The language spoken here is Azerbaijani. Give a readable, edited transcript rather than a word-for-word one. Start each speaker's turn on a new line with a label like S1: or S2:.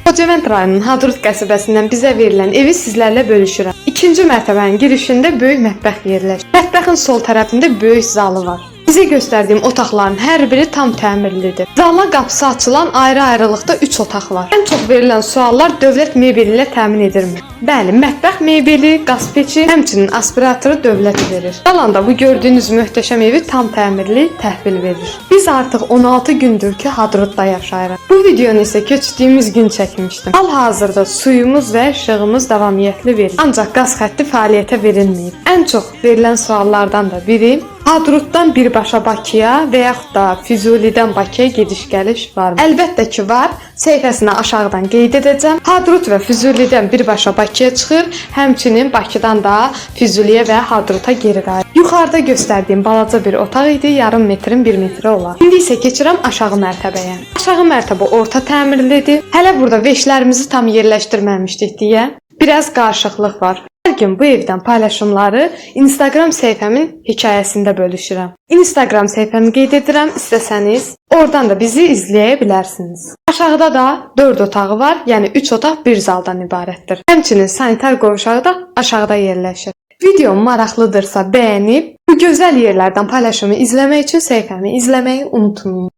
S1: Xocavənd rayonunun Hadrut qəsəbəsindən bizə verilən evi sizlərlə bölüşürəm. İkinci mərtəbənin girişində böyük mətbəx yerləşir. Mətbəxin sol tərəfində böyük zalı var. Sizə göstərdiyim otaqların hər biri tam təmirlidir. Zala qapısı açılan ayrı-ayrılıqda 3 otaq var. Ən çox verilən suallar dövlət mebeli ilə təmin edilmir. Bəli, mətbəx mebeli, qaz peçi, həmçinin aspiratoru dövlət verir. Zalanda bu gördüyünüz möhtəşəm evi tam təmirli təhvil verir. Biz artıq 16 gündür ki, Hadrutda yaşayırıq. Bu videonu isə köçdüyümüz gün çəkmişdim. Hal-hazırda suyumuz və işığımız davamiyyətli verilir. Ancaq qaz xətti fəaliyyətə verilməyib. Ən çox verilən suallardan da biri Hadrutdan birbaşa Bakıya və yaxud da Füzulidən Bakıya gediş-gəliş varmı? Əlbəttə ki, var. Səhifəsini aşağıdan qeyd edəcəm. Hadrut və Füzulidən birbaşa Bakıya çıxır, həmçinin Bakıdan da Füzuliyə və Hadruta geri qayıdır. Yuxarıda göstərdiyim balaca bir otaq idi, yarım metrin 1 metri olar. İndi isə keçirəm aşağı mərtəbəyə. Aşağı mərtəbə orta təmirlidir. Hələ burada veşlərimizi tam yerləşdirməmişdik deyə biraz qarışıqlıq var. Hər gün bu evdən paylaşımları Instagram səhifəmin hekayəsində bölüşürəm. Instagram səhifəmi qeyd edirəm, istəsəniz oradan da bizi izləyə bilərsiniz. Aşağıda da 4 otağı var, yəni 3 otaq bir zaldan ibarətdir. Həmçinin sanitar qovşağı da aşağıda yerləşir. Videom maraqlıdırsa bəyənib, bu gözəl yerlərdən paylaşımı izləmək üçün səhifəmi izləməyi unutmayın.